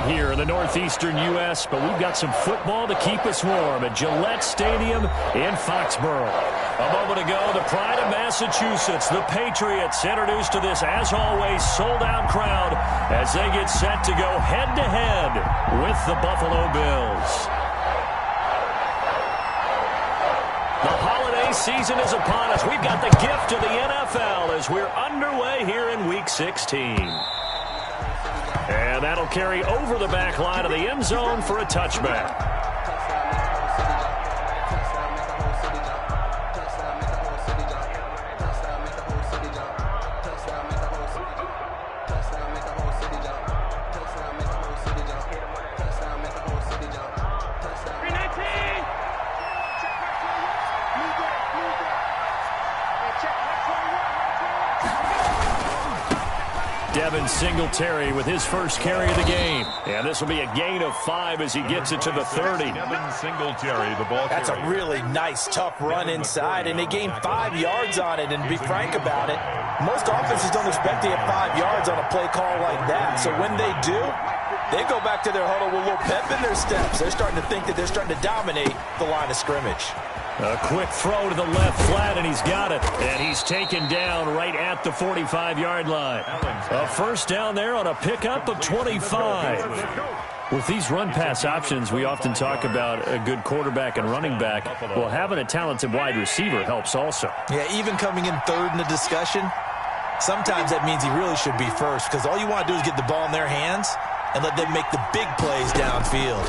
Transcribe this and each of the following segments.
right here in the northeastern U.S., but we've got some football to keep us warm at Gillette Stadium in Foxborough. A moment ago, the pride of Massachusetts, the Patriots, introduced to this, as always, sold-out crowd as they get set to go head-to-head with the Buffalo Bills. The holiday season is upon us. We've got the gift of the NFL as we're underway here in Week 16. And that'll carry over the back line of the end zone for a touchback. Singletary with his first carry of the game. And this will be a gain of 5 as he gets it to the 30. Singletary, the ball. That's a really nice, tough run inside, and they gained 5 yards on it. And to be frank about it, most offenses don't expect to get 5 yards on a play call like that. So when they do, they go back to their huddle with a little pep in their steps. They're starting to think that they're starting to dominate the line of scrimmage. A quick throw to the left flat, and he's got it. And he's taken down right at the 45-yard line. A first down there on a pickup of 25. With these run-pass options, we often talk about a good quarterback and running back. Well, having a talented wide receiver helps also. Yeah, even coming in third in the discussion, sometimes that means he really should be first, because all you want to do is get the ball in their hands and let them make the big plays downfield.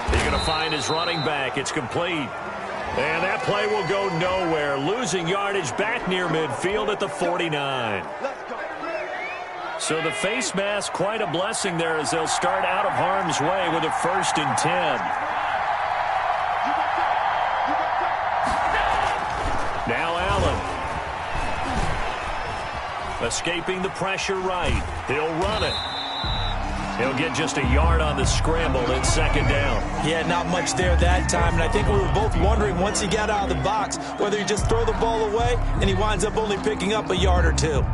He's going to find his running back. It's complete. And that play will go nowhere. Losing yardage back near midfield at the 49. So the face mask, quite a blessing there as they'll start out of harm's way with a 1st and 10. Now Allen. Escaping the pressure right. He'll run it. He'll get just a yard on the scramble at 2nd down. Yeah, not much there that time. And I think we were both wondering once he got out of the box whether he just throw the ball away and he winds up only picking up a yard or 2.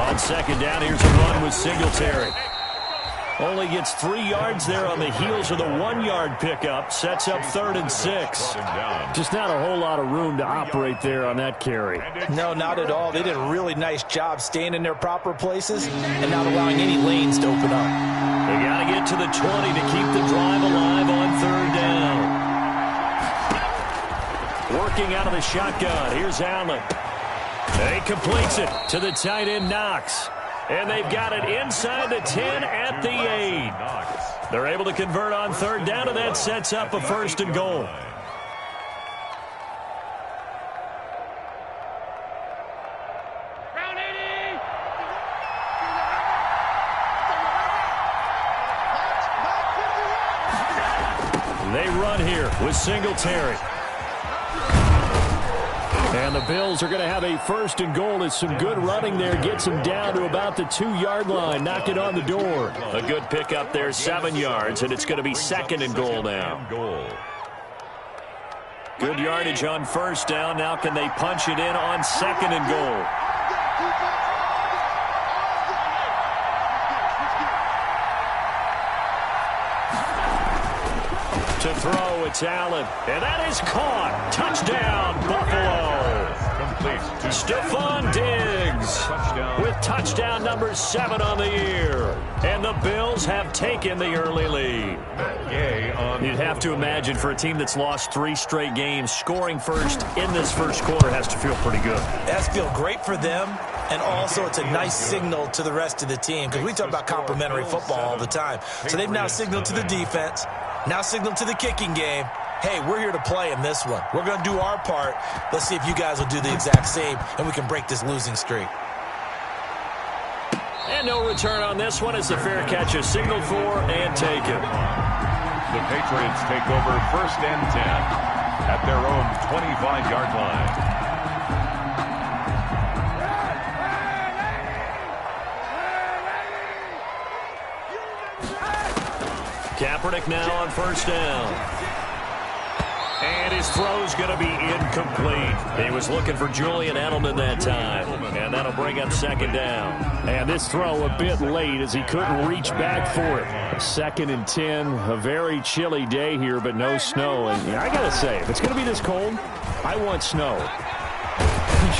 On 2nd down, here's a run with Singletary. Only gets 3 yards there on the heels of the 1-yard pickup. Sets up 3rd and 6. Just not a whole lot of room to operate there on that carry. No, not at all. They did a really nice job staying in their proper places and not allowing any lanes to open up. They got to get to the 20 to keep the drive alive on 3rd down. Working out of the shotgun. Here's Allen. He completes it to the tight end, Knox. And they've got it inside the 10 at the 8. They're able to convert on 3rd down, and that sets up a 1st and goal. They run here with Singletary. And the Bills are going to have a 1st and goal as some good running there gets them down to about the 2-yard line. Knock it on the door. A good pickup there, 7 yards, and it's going to be 2nd and goal now. Good yardage on 1st down. Now can they punch it in on 2nd and goal? To throw, it's Allen. And that is caught. Touchdown, Buffalo. Stephon Diggs with touchdown number 7 on the year. And the Bills have taken the early lead. You'd have to imagine for a team that's lost 3 straight games, scoring first in this first quarter has to feel pretty good. It has to feel great for them. And also, it's a nice signal to the rest of the team because we talk about complimentary football all the time. So they've now signaled to the defense, now signaled to the kicking game, hey, we're here to play in this one. We're going to do our part. Let's see if you guys will do the exact same, and we can break this losing streak. And no return on this one as the fair catch is signaled for and taken. The Patriots take over 1st and 10 at their own 25-yard line. Kaepernick now on 1st down. And his throw's going to be incomplete. He was looking for Julian Edelman that time. And that'll bring up second down. And this throw a bit late as he couldn't reach back for it. 2nd and 10. A very chilly day here, but no snow. And I got to say, if it's going to be this cold, I want snow.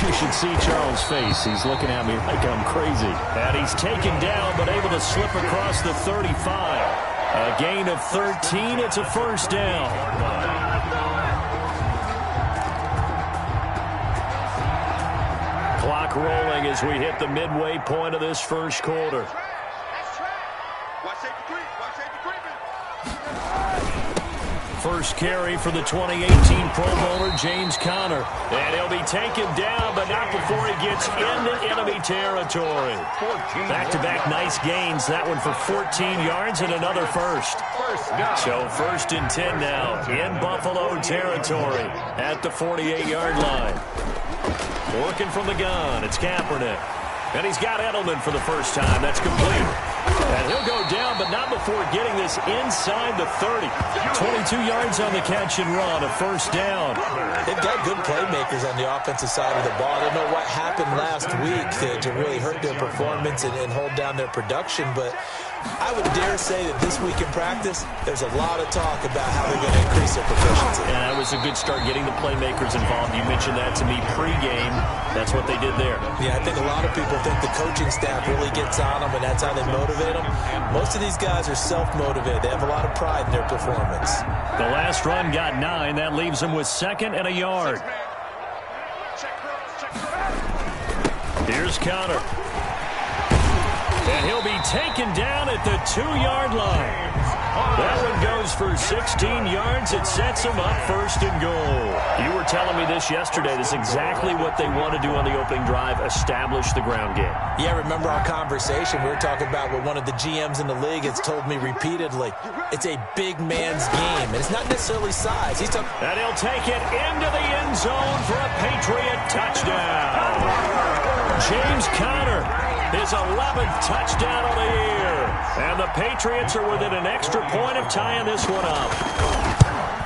You should see Charles' face. He's looking at me like I'm crazy. And he's taken down, but able to slip across the 35. A gain of 13. It's a first down. Clock rolling as we hit the midway point of this first quarter. First carry for the 2018 Pro Bowler, James Conner. And he'll be taken down, but not before he gets into enemy territory. Back-to-back nice gains. That one for 14 yards and another first. So 1st and 10 now in Buffalo territory at the 48-yard line. Working from the gun, it's Kaepernick. And he's got Edelman for the first time. That's complete. And he'll go down, but not before getting this inside the 30. 22 yards on the catch and run, a first down. They've got good playmakers on the offensive side of the ball. I don't know what happened last week to really hurt their performance and hold down their production, but I would dare say that this week in practice, there's a lot of talk about how they're going to increase their proficiency. And that was a good start getting the playmakers involved. You mentioned that to me pregame. That's what they did there. Yeah, I think a lot of people think the coaching staff really gets on them, and that's how they motivate them. Most of these guys are self-motivated. They have a lot of pride in their performance. The last run got 9. That leaves them with 2nd and a yard. Here's Conner. And he'll be taken down at the 2-yard line. That one goes for 16 yards. It sets him up 1st and goal. You were telling me this yesterday. This is exactly what they want to do on the opening drive, establish the ground game. Yeah, remember our conversation. We were talking about what one of the GMs in the league has told me repeatedly. It's a big man's game, and it's not necessarily size. And he'll take it into the end zone for a Patriot touchdown. James Conner, his 11th touchdown of the year. And the Patriots are within an extra point of tying this one up.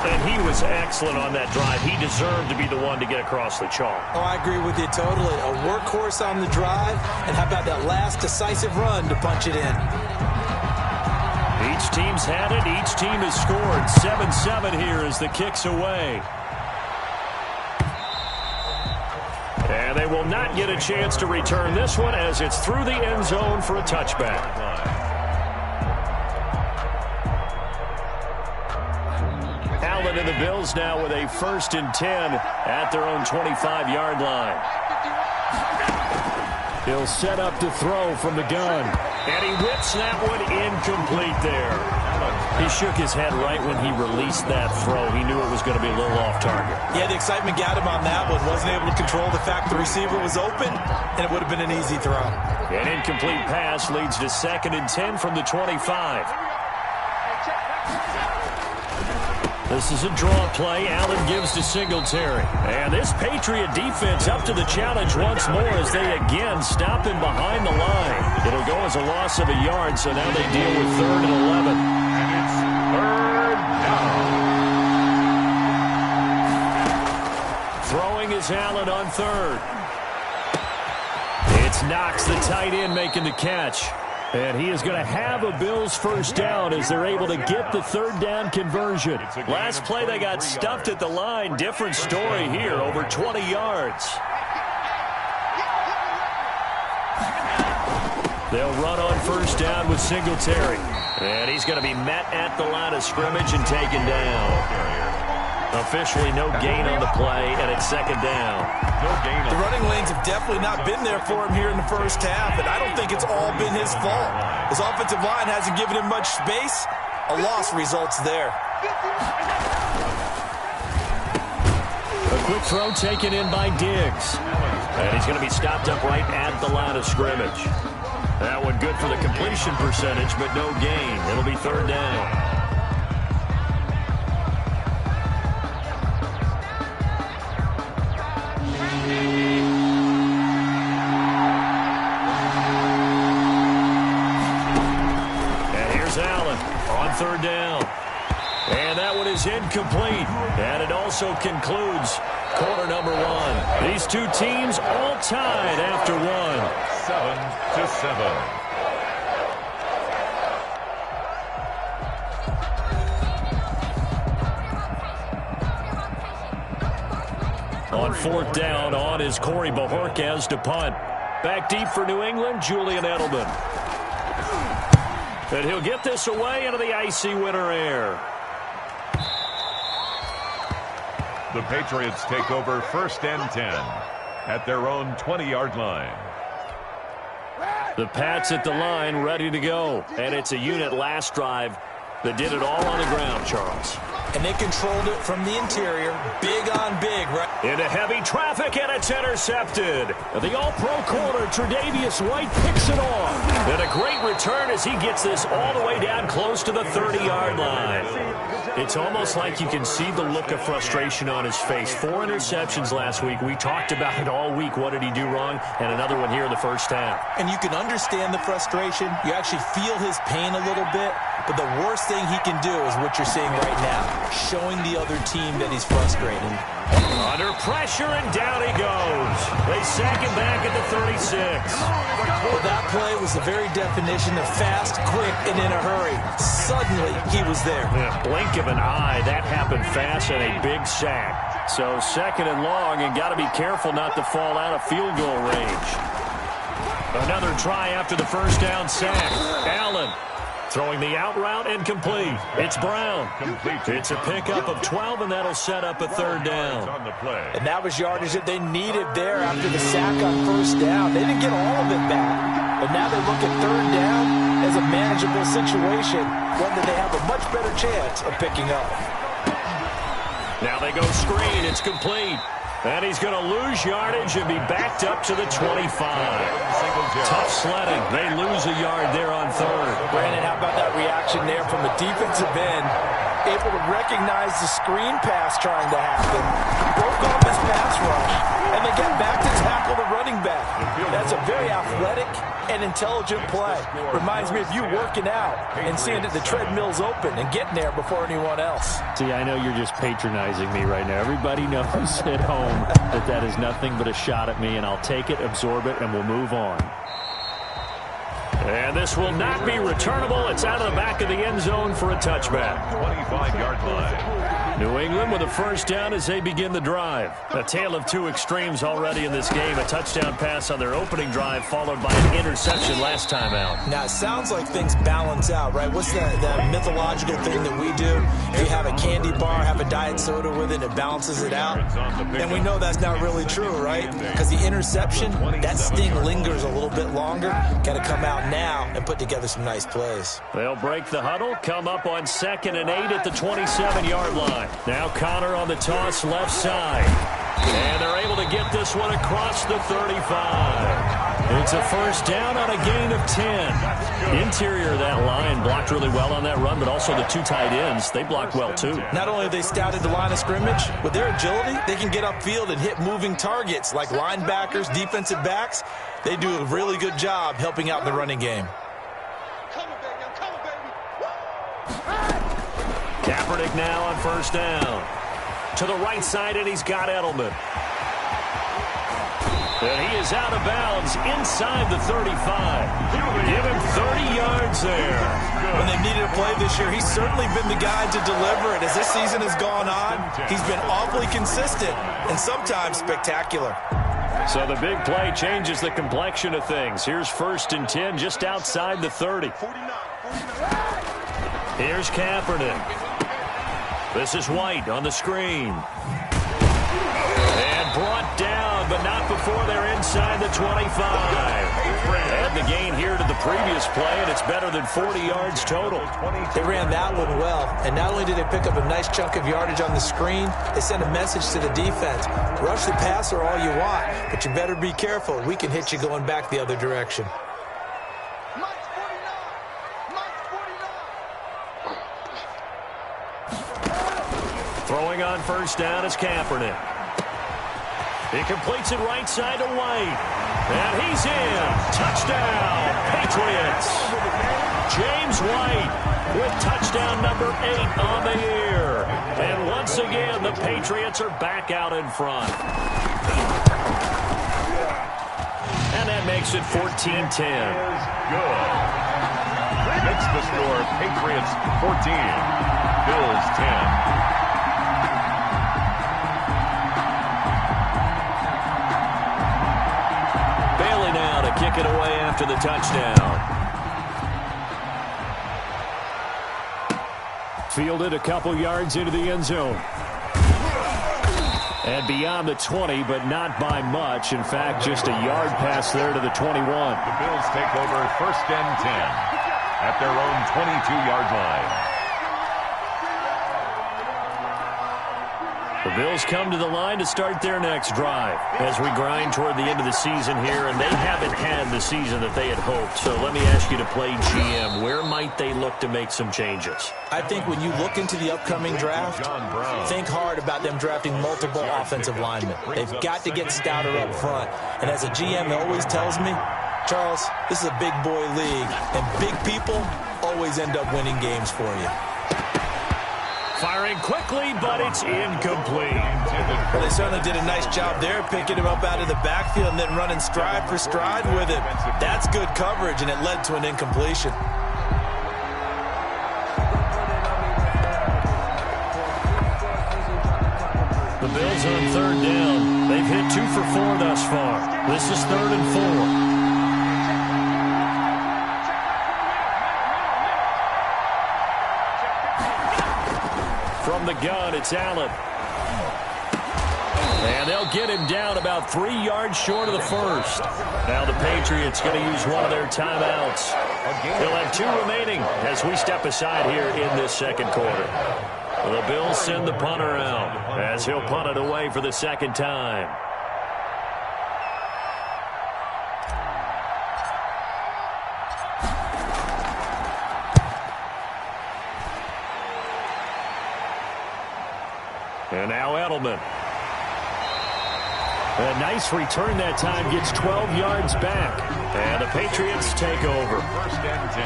And he was excellent on that drive. He deserved to be the one to get across the chalk. Oh, I agree with you totally. A workhorse on the drive. And how about that last decisive run to punch it in? Each team's had it. Each team has scored. 7-7 here as the kick's away. And they will not get a chance to return this one as it's through the end zone for a touchback. Allen and the Bills now with a 1st and 10 at their own 25-yard line. He'll set up to throw from the gun. And he whips that one incomplete there. He shook his head right when he released that throw. He knew it was going to be a little off target. Yeah, the excitement got him on that one. Wasn't able to control the fact the receiver was open, and it would have been an easy throw. An incomplete pass leads to 2nd and 10 from the 25. This is a draw play. Allen gives to Singletary. And this Patriot defense up to the challenge once more as they again stop him behind the line. It'll go as a loss of a yard, so now they deal with 3rd and 11. And it's 3rd down. Throwing is Allen on 3rd. It's Knox, the tight end, making the catch. And he is going to have a Bills first down as they're able to get the 3rd down conversion. Last play, they got stuffed at the line. Different story here, over 20 yards. They'll run on first down with Singletary. And he's going to be met at the line of scrimmage and taken down. Officially no gain on the play, and it's 2nd down. No gain on the running lanes have definitely not been there for him here in the first half, and I don't think it's all been his fault. His offensive line hasn't given him much space. A loss results there. A quick throw taken in by Diggs. And he's going to be stopped up right at the line of scrimmage. That one good for the completion percentage, but no gain. It'll be 3rd down. is incomplete. And it also concludes quarter number one. These two teams all tied after one. 7-7. On fourth down, on is Corey Bojorquez to punt. Back deep for New England, Julian Edelman. And he'll get this away into the icy winter air. The Patriots take over 1st and 10 at their own 20-yard line. The Pats at the line, ready to go. And it's a unit last drive that did it all on the ground, Charles. And they controlled it from the interior. Big on big, right? Into heavy traffic, and it's intercepted. The all-pro corner, Tre'Davious White, picks it off. And a great return as he gets this all the way down close to the 30-yard line. It's almost like you can see the look of frustration on his face. 4 interceptions last week. We talked about it all week. What did he do wrong? And another one here in the first half. And you can understand the frustration. You actually feel his pain a little bit. But the worst thing he can do is what you're seeing right now, showing the other team that he's frustrated. Under pressure, and down he goes. They sack him back at the 36. Well, that play was the very definition of fast, quick, and in a hurry. Suddenly, he was there. In a blink of an eye, that happened fast, and a big sack. So second and long, and got to be careful not to fall out of field goal range. Another try after the first down sack. Allen throwing the out route, incomplete. It's Brown. It's a pickup of 12, and that'll set up a third down. And that was yardage that they needed there after the sack on first down. They didn't get all of it back. But now they look at third down as a manageable situation, one that they have a much better chance of picking up. Now they go screen. It's complete. And he's going to lose yardage and be backed up to the 25. Tough sledding. They lose a yard there on third. Brandon, how about that reaction there from the defensive end? Able to recognize the screen pass trying to happen. Broke off his pass rush. And they got back to tackle the running back. That's a very athletic and intelligent play. Reminds me of you working out and seeing that the treadmill's open and getting there before anyone else. See, I know you're just patronizing me right now. Everybody knows at home that that is nothing but a shot at me, and I'll take it, absorb it, and we'll move on. And this will not be returnable. It's out of the back of the end zone for a touchback. 25-yard line. New England with a first down as they begin the drive. A tale of two extremes already in this game. A touchdown pass on their opening drive followed by an interception last time out. Now, it sounds like things balance out, right? What's that mythological thing that we do? You have a candy bar, have a diet soda with it, it balances it out. And we know that's not really true, right? Because the interception, that sting lingers a little bit longer. Got to come out now and put together some nice plays. They'll break the huddle, come up on 2nd and 8 at the 27-yard line. Now Connor on the toss left side. And they're able to get this one across the 35. It's a first down on a gain of 10. Interior of that line blocked really well on that run, but also the two tight ends, they blocked well too. Not only have they scouted the line of scrimmage, with their agility, they can get upfield and hit moving targets like linebackers, defensive backs. They do a really good job helping out the running game. Kaepernick now on first down. To the right side, and he's got Edelman. And he is out of bounds inside the 35. Give him 30 yards there. When they've needed a play this year, he's certainly been the guy to deliver it. As this season has gone on, he's been awfully consistent and sometimes spectacular. So the big play changes the complexion of things. Here's 1st and 10 just outside the 30. Here's Kaepernick. This is White on the screen. And brought down, but not before they're inside the 25. And the gain here to the previous play, and it's better than 40 yards total. They ran that one well, and not only did they pick up a nice chunk of yardage on the screen, they sent a message to the defense. Rush the passer all you want, but you better be careful. We can hit you going back the other direction. Throwing on first down is Kaepernick. He completes it right side to White. And he's in. Touchdown, Patriots. James White with touchdown number 8 on the year. And once again, the Patriots are back out in front. And that makes it 14-10. Good. Makes the score Patriots 14, Bills 10. Kick it away after the touchdown. Fielded a couple yards into the end zone. And beyond the 20, but not by much. In fact, just a yard pass there to the 21. The Bills take over 1st and 10 at their own 22-yard line. The Bills come to the line to start their next drive as we grind toward the end of the season here, and they haven't had the season that they had hoped. So let me ask you to play GM. Where might they look to make some changes? I think when you look into the upcoming draft, think hard about them drafting multiple offensive linemen. They've got to get stouter up front. And as a GM, it always tells me, Charles, this is a big boy league, and big people always end up winning games for you. Firing quickly, but it's incomplete. Well, they certainly did a nice job there, picking him up out of the backfield and then running stride for stride with him. That's good coverage, and it led to an incompletion. The Bills on 3rd down. They've hit 2 for 4 thus far. This is 3rd and 4. From the gun, it's Allen. And they'll get him down about 3 yards short of the first. Now the Patriots going to use one of their timeouts. They'll have 2 remaining as we step aside here in this second quarter. The Bills send the punter out as he'll punt it away for the second time. And now Edelman. A nice return that time, gets 12 yards back. And the Patriots take over. 1st and 10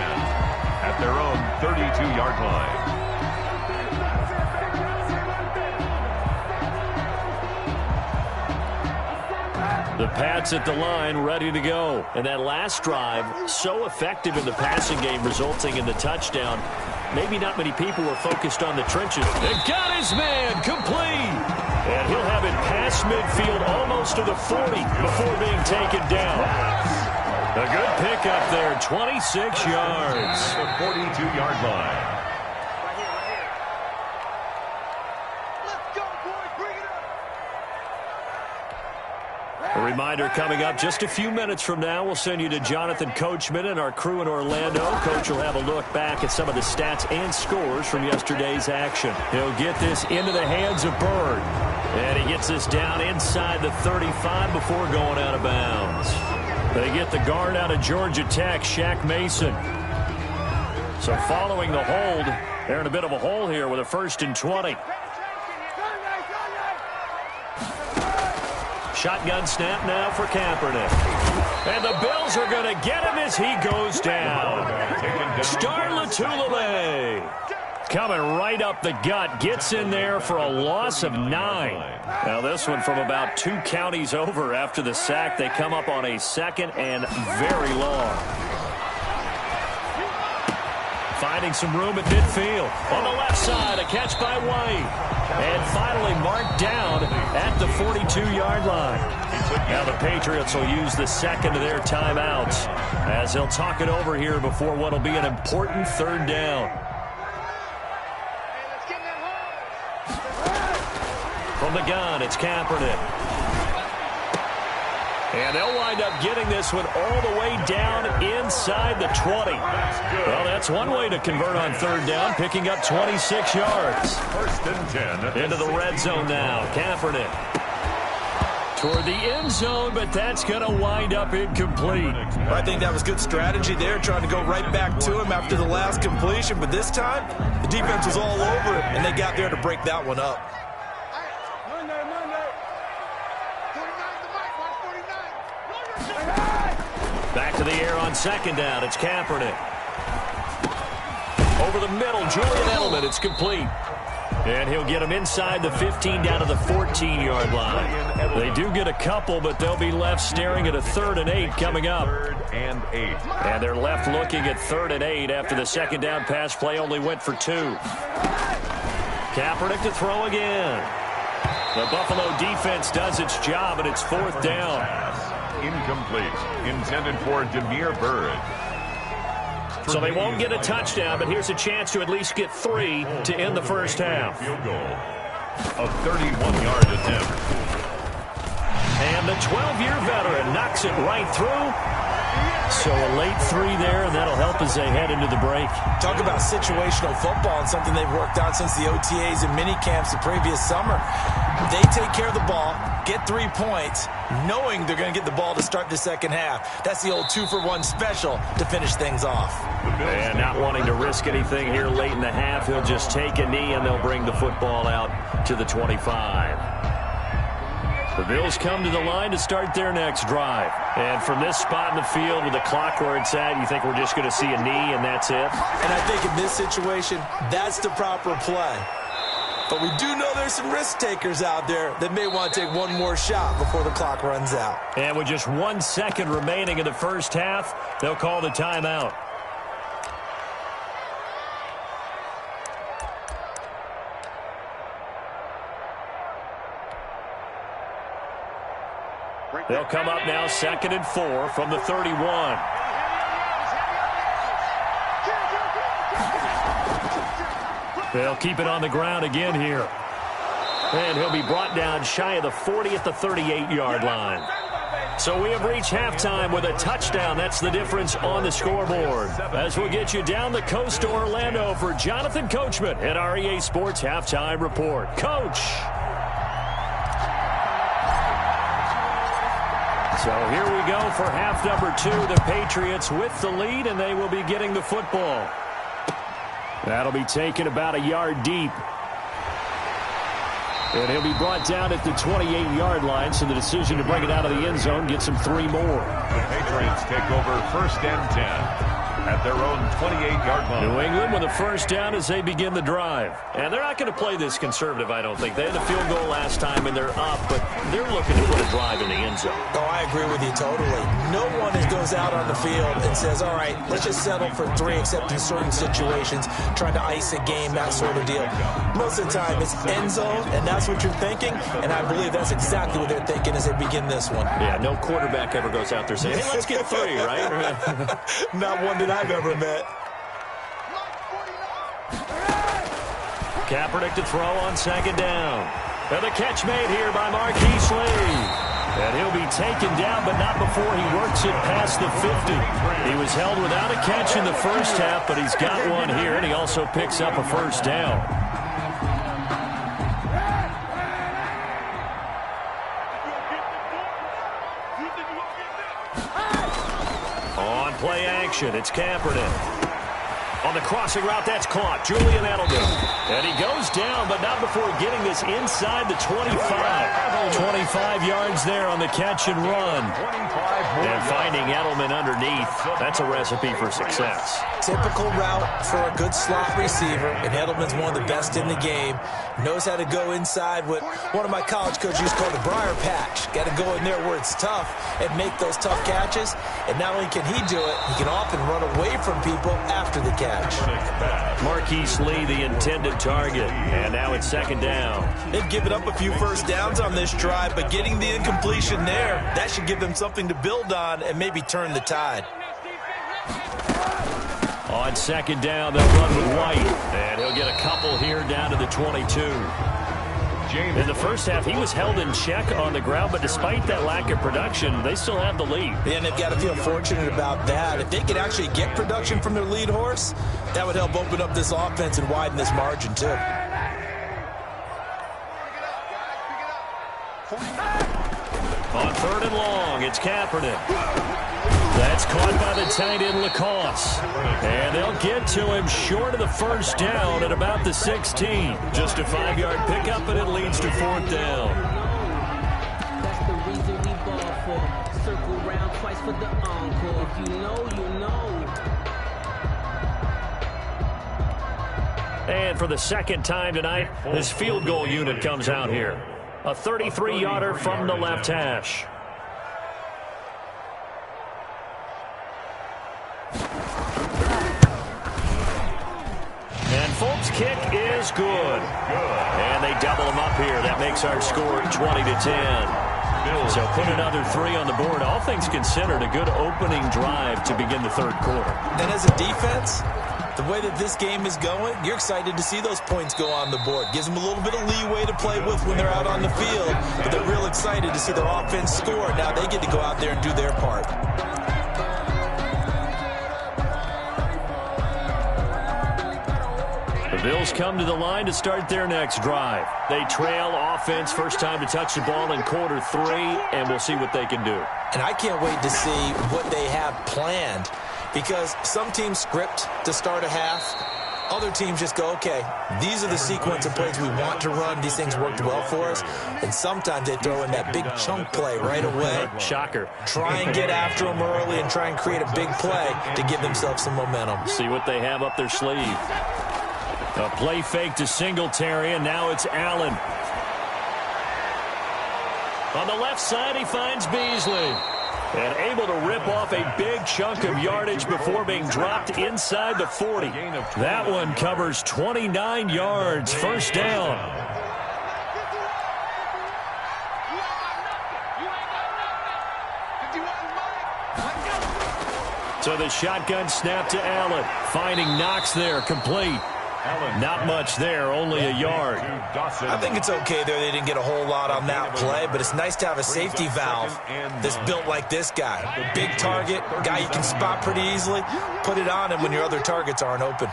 at their own 32-yard line. The Pats at the line, ready to go. And that last drive, so effective in the passing game, resulting in the touchdown. Maybe not many people were focused on the trenches. They got his man, complete. And he'll have it past midfield, almost to the 40, before being taken down. A good pickup there, 26 yards. The 42-yard line. A reminder coming up just a few minutes from now, we'll send you to Jonathan Coachman and our crew in Orlando. Coach will have a look back at some of the stats and scores from yesterday's action. He'll get this into the hands of Bird. And he gets this down inside the 35 before going out of bounds. They get the guard out of Georgia Tech, Shaq Mason. So following the hold, they're in a bit of a hole here with a 1st and 20. Shotgun snap now for Kaepernick. And the Bills are going to get him as he goes down. Star Latulippe coming right up the gut. Gets in there for a loss of 9. Now this one from about 2 counties over after the sack. They come up on a 2nd and very long. Finding some room at midfield. On the left side, a catch by White. And finally marked down at the 42-yard line. Now the Patriots will use the second of their timeouts as they'll talk it over here before what will be an important 3rd down. From the gun, it's Kaepernick. And they'll wind up getting this one all the way down inside the 20. Well, that's one way to convert on 3rd down, picking up 26 yards. 1st and 10. Into the red zone now. Kaepernick toward the end zone, but that's going to wind up incomplete. I think that was good strategy there, trying to go right back to him after the last completion. But this time, the defense was all over him, and they got there to break that one up. Back to the air on 2nd down. It's Kaepernick. Over the middle, Julian Edelman. It's complete. And he'll get him inside the 15 down to the 14-yard line. They do get a couple, but they'll be left staring at a 3rd and 8 coming up. 3rd and 8. And they're left looking at 3rd and 8 after the second down pass play only went for 2. Kaepernick to throw again. The Buffalo defense does its job, and it's 4th down. Incomplete. Intended for Damiere Byrd. So they won't get a touchdown, but here's a chance to at least get 3 to end the first half. Field goal. A 31-yard attempt. And the 12-year veteran knocks it right through. So a late 3 there, and that'll help as they head into the break. Talk about situational football and something they've worked on since the OTAs and mini camps the previous summer. They take care of the ball, get 3 points, knowing they're going to get the ball to start the second half. That's the old 2-for-1 special to finish things off. And not wanting to risk anything here late in the half, he'll just take a knee, and they'll bring the football out to the 25. The Bills come to the line to start their next drive. And from this spot in the field with the clock where it's at, you think we're just going to see a knee and that's it? And I think in this situation, that's the proper play. But we do know there's some risk takers out there that may want to take one more shot before the clock runs out. And with just 1 second remaining in the first half, they'll call the timeout. They'll come up now 2nd and 4 from the 31. They'll keep it on the ground again here. And he'll be brought down shy of the 40 at the 38-yard line. So we have reached halftime with a touchdown. That's the difference on the scoreboard. As we'll get you down the coast to Orlando for Jonathan Coachman at our EA Sports Halftime Report. Coach. So here we go for half number 2. The Patriots with the lead, and they will be getting the football. That'll be taken about a yard deep. And he'll be brought down at the 28-yard line, so the decision to bring it out of the end zone gets him 3 more. The Patriots take over 1st and 10 at their own 28-yard line. New England with a first down as they begin the drive. And they're not going to play this conservative, I don't think. They had a field goal last time, and they're up, but they're looking to put a drive in the end zone. Oh, I agree with you totally. No one goes out on the field and says, all right, let's just settle for 3, except in certain situations, trying to ice a game, that sort of deal. Most of the time, it's end zone, and that's what you're thinking, and I believe that's exactly what they're thinking as they begin this one. Yeah, no quarterback ever goes out there saying, hey, let's get 3, right? Not one that I've ever met. Kaepernick to throw on 2nd down. And the catch made here by Marquise Lee. And he'll be taken down, but not before he works it past the 50. He was held without a catch in the first half, but he's got one here, and he also picks up a first down. On play action, it's Kaepernick. On the crossing route, that's caught. Julian Edelman. And he goes down, but not before getting this inside the 25. 25 yards there on the catch and run. And finding Edelman underneath, that's a recipe for success. Typical route for a good slot receiver, and Edelman's one of the best in the game. Knows how to go inside what one of my college coaches used to call the briar patch. Got to go in there where it's tough and make those tough catches. And not only can he do it, he can often run away from people after the catch. Marquise Lee, the intended target. And now it's 2nd down. They've given up a few first downs on this drive, but getting the incompletion there, that should give them something to build on and maybe turn the tide. On 2nd down, they'll run with White. And he'll get a couple here down to the 22. In the first half, he was held in check on the ground, but despite that lack of production, they still have the lead. And they've got to feel fortunate about that. If they could actually get production from their lead horse, that would help open up this offense and widen this margin, too. On 3rd and long, it's Kaepernick. That's caught by the tight end Lacoste. And they'll get to him short of the first down at about the 16. Just a 5-yard pickup, and it leads to 4th down. That's the reason we ball for. Circle round twice for the encore. If you know, you know. And for the second time tonight, this field goal unit comes out here. A 33-yarder from the left hash. And Fult's kick is good. And they double him up here. That makes our score 20-10. So put another 3 on the board. All things considered, a good opening drive to begin the third quarter. And as a defense, the way that this game is going, you're excited to see those points go on the board. Gives them a little bit of leeway to play with when they're out on the field, but they're real excited to see their offense score. Now they get to go out there and do their part. The Bills come to the line to start their next drive. They trail offense, first time to touch the ball in quarter 3, and we'll see what they can do. And I can't wait to see what they have planned, because some teams script to start a half. Other teams just go, okay, these are the sequence of plays we want to run. These things worked well for us. And sometimes they throw in that big chunk play right away. Shocker. Try and get after them early and try and create a big play to give themselves some momentum. See what they have up their sleeve. A play fake to Singletary, and now it's Allen. On the left side, he finds Beasley. And able to rip off a big chunk of yardage before being dropped inside the 40. That one covers 29 yards. First down. So the shotgun snap to Allen. Finding Knox there, complete. Not much there, only a yard. I think it's okay there. They didn't get a whole lot on that play, but it's nice to have a safety valve that's built like this guy. Big target, guy you can spot pretty easily. Put it on him when your other targets aren't open.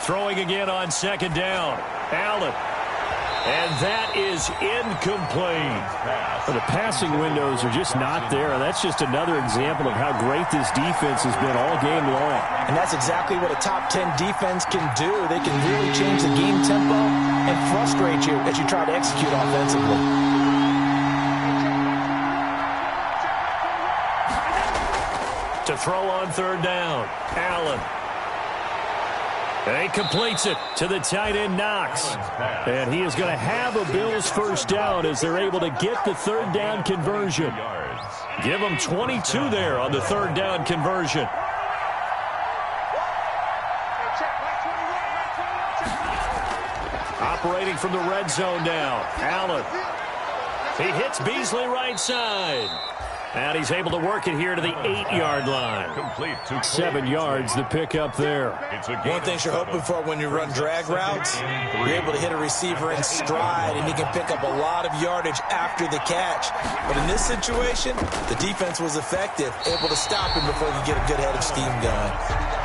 Throwing again on second down. Allen. And that is incomplete. The passing windows are just not there. That's just another example of how great this defense has been all game long. And that's exactly what a top 10 defense can do. They can really change the game tempo and frustrate you as you try to execute offensively. To throw on third down. Allen. And he completes it to the tight end, Knox. And he is going to have a Bills first down as they're able to get the third down conversion. Give them 22 there on the third down conversion. Operating from the red zone now. Allen. He hits Beasley right side. And he's able to work it here to the 8-yard line. 7 yards, the pickup there. One thing you're hoping for when you run drag routes, you're able to hit a receiver in stride, and he can pick up a lot of yardage after the catch. But in this situation, the defense was effective, able to stop him before he could get a good head of steam going.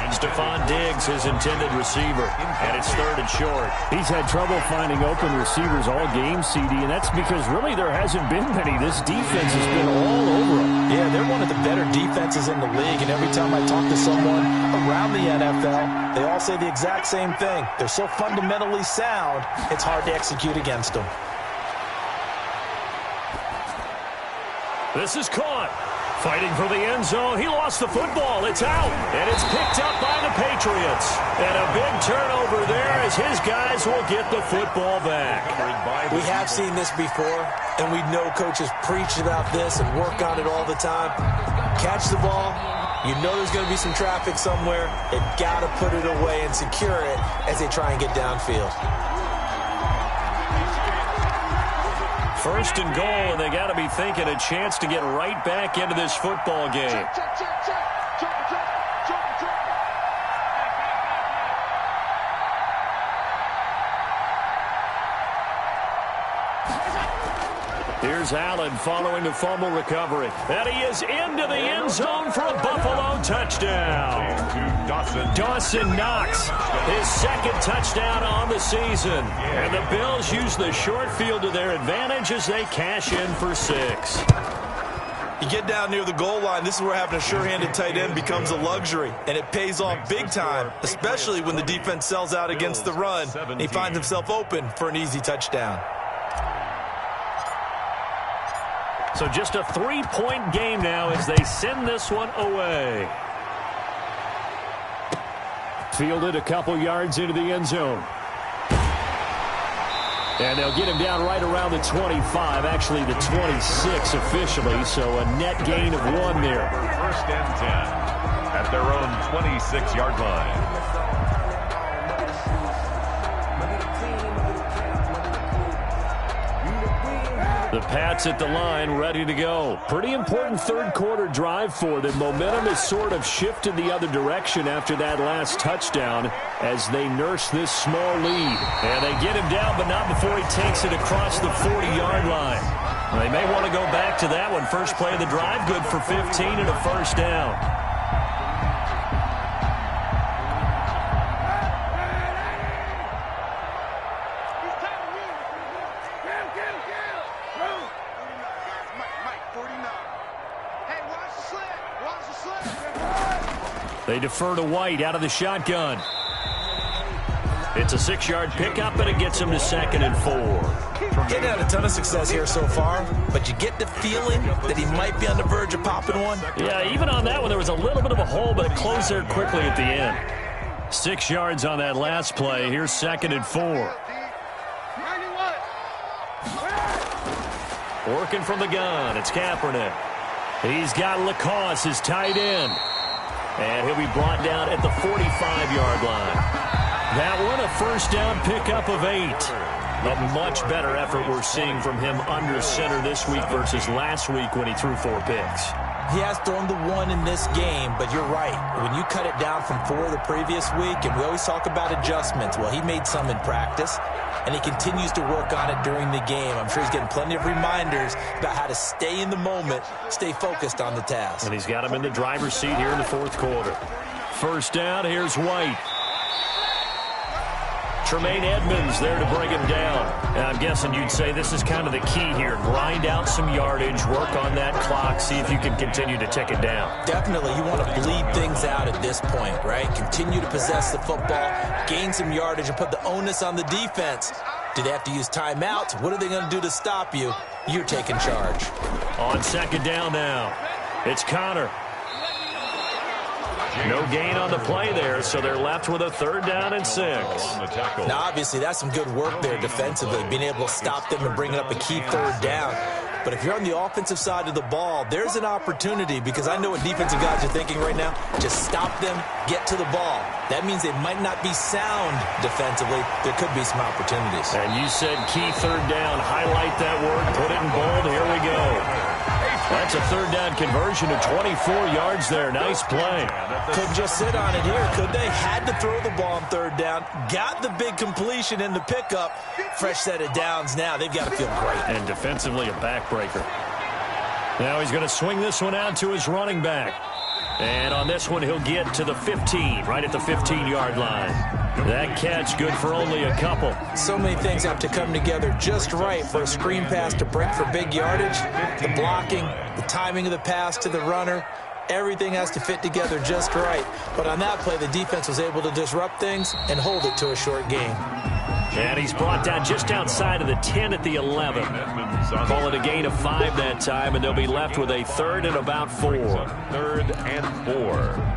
Stephon Diggs, his intended receiver, and it's third and short. He's had trouble finding open receivers all game, CD, and that's because really there hasn't been many. This defense has been all over them. Yeah, they're one of the better defenses in the league, and every time I talk to someone around the NFL, they all say the exact same thing. They're so fundamentally sound, it's hard to execute against them. This is caught. Fighting for the end zone. He lost the football. It's out. And it's picked up by the Patriots. And a big turnover there as his guys will get the football back. We have seen this before, and we know coaches preach about this and work on it all the time. Catch the ball. You know there's going to be some traffic somewhere. They've got to put it away and secure it as they try and get downfield. First and goal, and they got to be thinking a chance to get right back into this football game. Here's Allen following the fumble recovery. And he is into the end zone for a Buffalo touchdown. Dawson Knox, his second touchdown on the season. And the Bills use the short field to their advantage as they cash in for 6. You get down near the goal line, this is where having a sure-handed tight end becomes a luxury, and it pays off big time, especially when the defense sells out against the run, and he finds himself open for an easy touchdown. So just a 3-point game now as they send this one away. Fielded a couple yards into the end zone. And they'll get him down right around the 25, actually the 26 officially, so a net gain of 1 there. First and 10 at their own 26-yard line. The Pats at the line, ready to go. Pretty important third-quarter drive for them. Momentum has sort of shifted the other direction after that last touchdown as they nurse this small lead. And they get him down, but not before he takes it across the 40-yard line. They may want to go back to that one. First play of the drive, good for 15 and a first down. They defer to White out of the shotgun. It's a 6-yard pickup, and it gets him to 2nd and 4. Getting had a ton of success here so far, but you get the feeling that he might be on the verge of popping one. Yeah, even on that one, there was a little bit of a hole, but it closed there quickly at the end. 6 yards on that last play. Here's 2nd and 4. Working from the gun, it's Kaepernick. He's got Lacoste, his tight end. And he'll be brought down at the 45-yard line. That one, a first down pickup of 8. A much better effort we're seeing from him under center this week versus last week when he threw 4 picks. He has thrown the 1 in this game, but you're right. When you cut it down from 4 the previous week, and we always talk about adjustments, well, he made some in practice, and he continues to work on it during the game. I'm sure he's getting plenty of reminders about how to stay in the moment, stay focused on the task. And he's got him in the driver's seat here in the 4th quarter. First down, here's White. Tremaine Edmonds there to bring him down. And I'm guessing you'd say this is kind of the key here. Grind out some yardage, work on that clock, see if you can continue to tick it down. Definitely. You want to bleed things out at this point, right? Continue to possess the football, gain some yardage, and put the onus on the defense. Do they have to use timeouts? What are they going to do to stop you? You're taking charge. On 2nd down now, it's Connor. No gain on the play there, so they're left with a 3rd down and 6. Now, obviously, that's some good work there defensively, being able to stop them and bring up a key 3rd down. But if you're on the offensive side of the ball, there's an opportunity, because I know what defensive guys are thinking right now. Just stop them, get to the ball. That means they might not be sound defensively. There could be some opportunities. And you said key 3rd down. Highlight that word, put it in bold. Here we go. That's a 3rd down conversion of 24 yards there. Nice play. Couldn't just sit on it here, could they? Had to throw the ball on 3rd down. Got the big completion in the pickup. Fresh set of downs now. They've got to feel great. And defensively, a backbreaker. Now he's going to swing this one out to his running back. And on this one, he'll get to the 15, right at the 15-yard line. That catch good for only a couple. So many things have to come together just right for a screen pass to Brett for big yardage. The blocking, the timing of the pass to the runner, everything has to fit together just right. But on that play, the defense was able to disrupt things and hold it to a short gain. And he's brought down just outside of the 10 at the 11. Call it a gain of 5 that time, and they'll be left with a 3rd and about 4. 3rd and 4.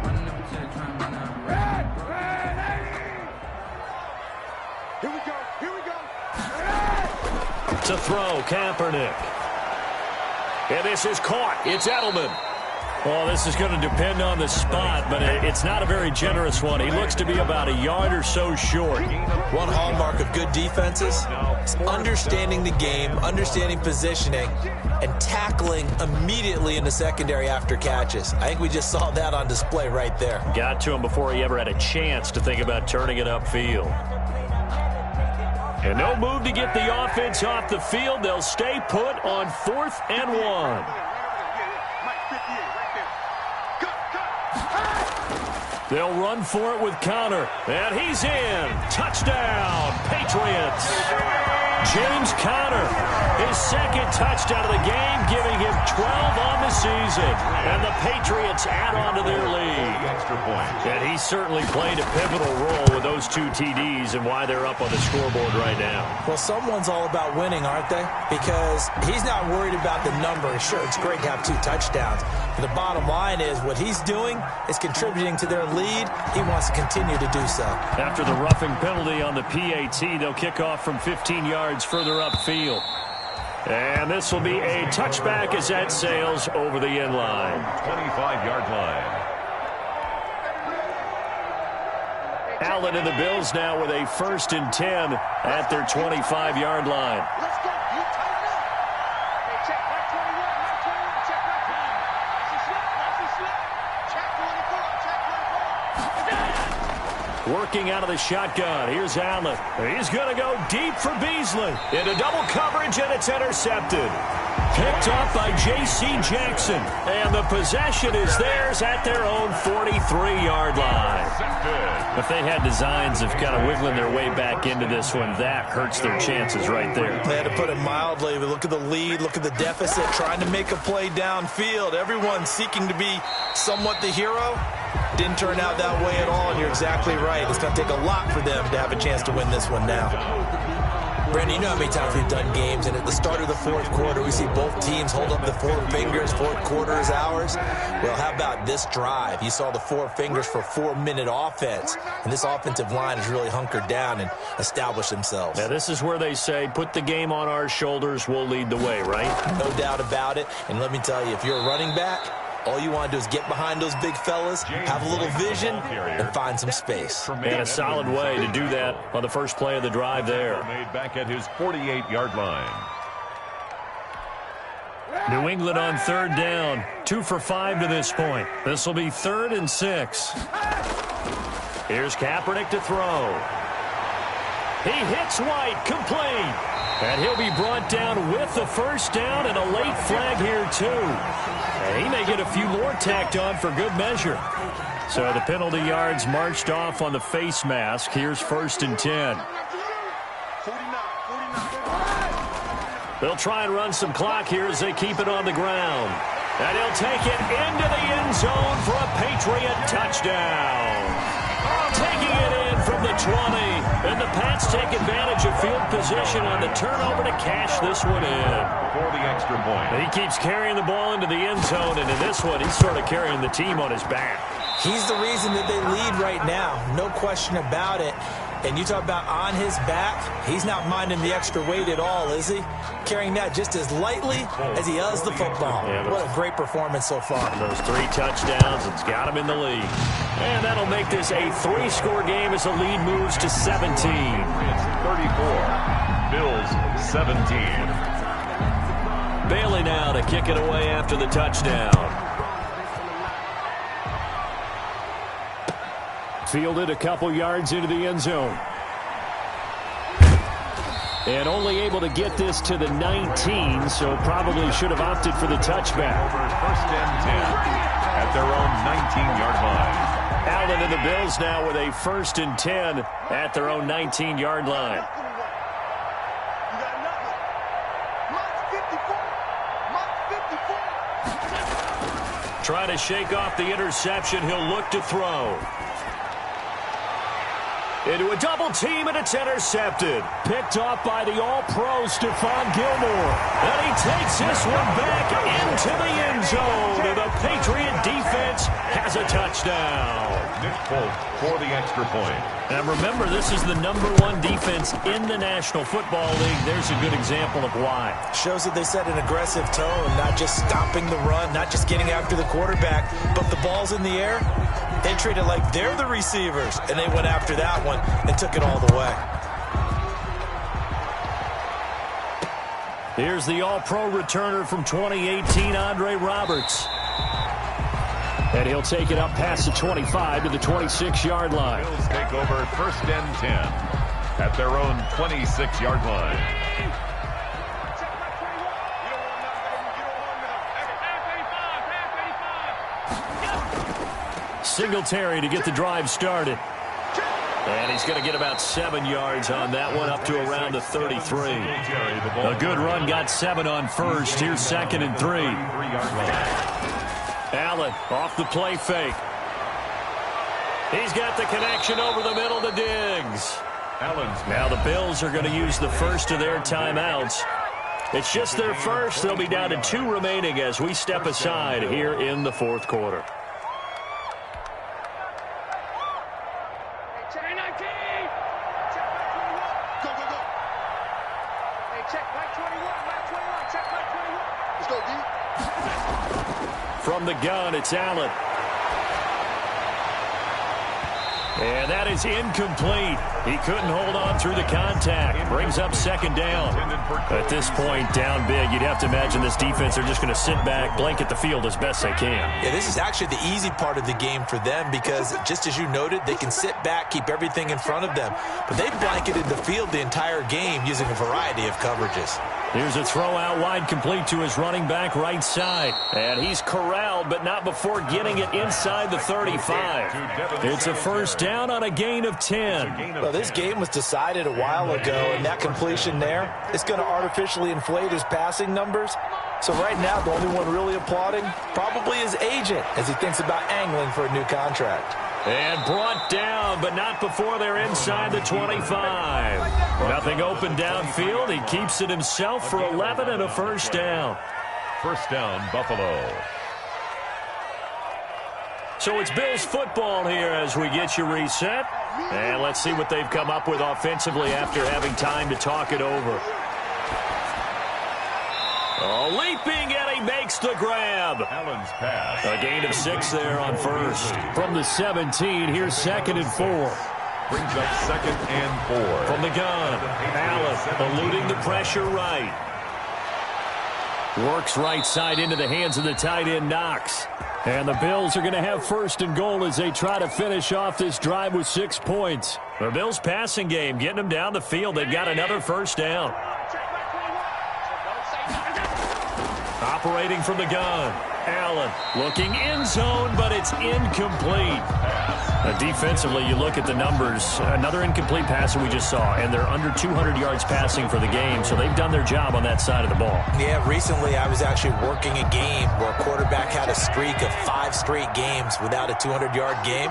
To throw, Kaepernick. And this is caught. It's Edelman. Well, this is going to depend on the spot, but it's not a very generous one. He looks to be about a yard or so short. One hallmark of good defenses is understanding the game, understanding positioning, and tackling immediately in the secondary after catches. I think we just saw that on display right there. Got to him before he ever had a chance to think about turning it upfield. And no move to get the offense off the field. They'll stay put on 4th and 1. They'll run for it with Connor. And he's in. Touchdown, Patriots. James Conner, his second touchdown of the game, giving him 12 on the season. And the Patriots add on to their lead. Extra point. And he certainly played a pivotal role with those 2 TDs and why they're up on the scoreboard right now. Well, someone's all about winning, aren't they? Because he's not worried about the number. Sure, it's great to have 2 touchdowns. But the bottom line is what he's doing is contributing to their lead. He wants to continue to do so. After the roughing penalty on the PAT, they'll kick off from 15 yards further upfield. And this will be a touchback as that sails over the end line. 25-yard line. Allen and the Bills now with a 1st and 10 at their 25-yard line. Let's go. You tighten up. Hey, check back 21. Back 21. Check back 21. Watch the slip. Watch the slip. Check 24. Check 24. Working out of the shotgun. Here's Allen. He's going to go deep for Beasley. Into double coverage, and it's intercepted. Picked up by J.C. Jackson. And the possession is theirs at their own 43-yard line. If they had designs of kind of wiggling their way back into this one, that hurts their chances right there. They had to put it mildly. But look at the lead. Look at the deficit. Trying to make a play downfield. Everyone seeking to be somewhat the hero. Didn't turn out that way at all, and you're exactly right. It's going to take a lot for them to have a chance to win this one now. Brandon, you know how many times we've done games, and at the start of the 4th quarter, we see both teams hold up the 4 fingers, 4th quarter is ours. Well, how about this drive? You saw the 4 fingers for 4-minute offense, and this offensive line has really hunkered down and established themselves. Now, this is where they say, put the game on our shoulders, we'll lead the way, right? No doubt about it, and let me tell you, if you're a running back, all you want to do is get behind those big fellas, have a little vision, and find some space. And a solid way to do that on the first play of the drive there. Made back at his 48-yard line. New England on 3rd down. 2 for 5 to this point. This will be 3rd and 6. Here's Kaepernick to throw. He hits White, complete. And he'll be brought down with the 1st down and a late flag here, too. And he may get a few more tacked on for good measure. So the penalty yards marched off on the face mask. Here's 1st and 10. They'll try and run some clock here as they keep it on the ground. And he'll take it into the end zone for a Patriot touchdown. Taking it in from the 20. And the Pats take advantage of field position on the turnover to cash this one in. For the extra point. He keeps carrying the ball into the end zone, and in this one, he's sort of carrying the team on his back. He's the reason that they lead right now. No question about it. And you talk about on his back, he's not minding the extra weight at all, is he? Carrying that just as lightly as he does the football. Yeah, what a great performance so far. Those 3 touchdowns, it's got him in the lead. And that'll make this a 3-score game as the lead moves to 17. 34. Bills 17. Bailey now to kick it away after the touchdown. Fielded a couple yards into the end zone. And only able to get this to the 19, so probably should have opted for the touchback. Over 1st and 10 at their own 19-yard line. Allen and the Bills now with a 1st and 10 at their own 19-yard line. Trying to shake off the interception. He'll look to throw. Into a double team, and it's intercepted. Picked off by the all-pro Stephon Gilmore. And he takes this one back into the end zone. And the Patriot defense has a touchdown. Nick Folk for the extra point. And remember, this is the #1 defense in the National Football League. There's a good example of why. Shows that they set an aggressive tone, not just stopping the run, not just getting after the quarterback, but the ball's in the air. They treat it like they're the receivers, and they went after that one and took it all the way. Here's the all-pro returner from 2018, Andre Roberts. And he'll take it up past the 25 to the 26-yard line. Bills take over 1st and 10 at their own 26-yard line. Singletary to get the drive started. And he's going to get about 7 yards on that one, up to around the 33. A good run, got 7 on first. Here's 2nd and 3. Allen off the play fake. He's got the connection over the middle to Diggs. Now the Bills are going to use the first of their timeouts. It's just their first. They'll be down to 2 remaining as we step aside here in the fourth quarter. From the gun, it's Allen. And that is incomplete. He couldn't hold on through the contact. Brings up 2nd down. At this point, down big, you'd have to imagine this defense are just going to sit back, blanket the field as best they can. Yeah, this is actually the easy part of the game for them because, just as you noted, they can sit back, keep everything in front of them. But they blanketed the field the entire game using a variety of coverages. Here's a throw out wide, complete to his running back right side. And he's corralled, but not before getting it inside the 35. It's a first down on a gain of 10. Well, this game was decided a while ago, and that completion there is going to artificially inflate his passing numbers. So right now, the only one really applauding probably his agent as he thinks about angling for a new contract. And brought down, but not before they're inside the 25. Nothing open downfield. He keeps it himself for 11 and a first down. First down, Buffalo. So it's Bills football here as we get you reset. And let's see what they've come up with offensively after having time to talk it over. Oh, leaping, and he makes the grab. Allen's pass. A gain of 6 there on first. From the 17, here's 2nd and 4. Brings up 2nd and 4. From the gun, Allen eluding the pressure right. Works right side into the hands of the tight end, Knox. And the Bills are going to have 1st and goal as they try to finish off this drive with 6 points. The Bills passing game, getting them down the field. They've got another first down. Operating from the gun, Allen looking end zone, but it's incomplete. Defensively, you look at the numbers. Another incomplete pass that we just saw, and they're under 200 yards passing for the game, so they've done their job on that side of the ball. Yeah, recently I was actually working a game where a quarterback had a streak of 5 straight games without a 200-yard game,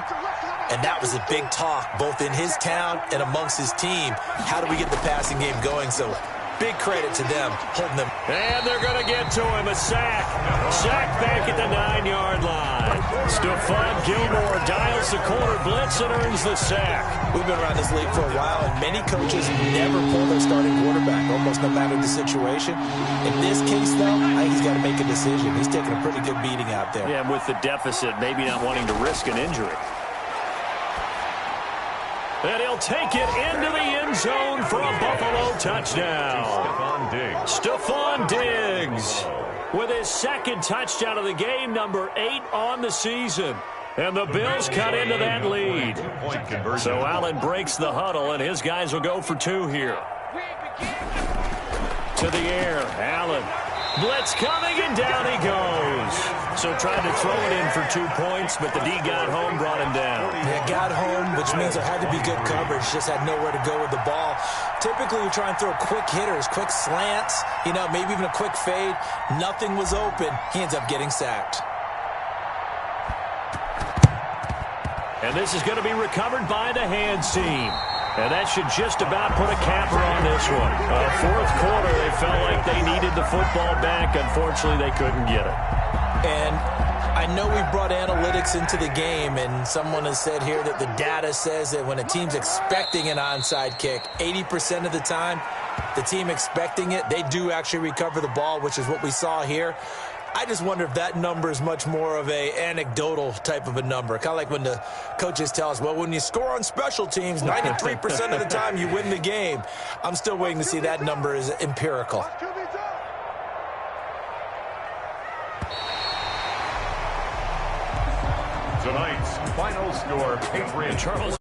and that was a big talk, both in his town and amongst his team. How do we get the passing game going? So big credit to them, holding them. And they're going to get to him, a sack. Sack back at the 9-yard line. Stephon Gilmore dials the corner blitz and earns the sack. We've been around this league for a while, and many coaches never pull their starting quarterback, almost no matter the situation. In this case, though, I think he's got to make a decision. He's taking a pretty good beating out there. Yeah, with the deficit, maybe not wanting to risk an injury. And he'll take it into the end zone for a Buffalo touchdown. Stephon Diggs with his 2nd touchdown of the game, number 8 on the season. And the Bills cut into that lead. So Allen breaks the huddle, and his guys will go for 2 here. To the air, Allen. Blitz coming, and down he goes. So trying to throw it in for 2 points, but the D got home, brought him down. Yeah, got home, which means there had to be good coverage. Just had nowhere to go with the ball. Typically, we try and throw quick hitters, quick slants, maybe even a quick fade. Nothing was open. He ends up getting sacked. And this is going to be recovered by the hands team. And that should just about put a capper on this one. Fourth quarter, they felt like they needed the football back. Unfortunately, they couldn't get it. And I know we brought analytics into the game, and someone has said here that the data says that when a team's expecting an onside kick, 80% of the time, the team expecting it, they do actually recover the ball, which is what we saw here. I just wonder if that number is much more of a anecdotal type of a number. Kind of like when the coaches tell us, well, when you score on special teams, 93% of the time you win the game. I'm still waiting to see that number is empirical. Tonight's final score, Patriots. Charles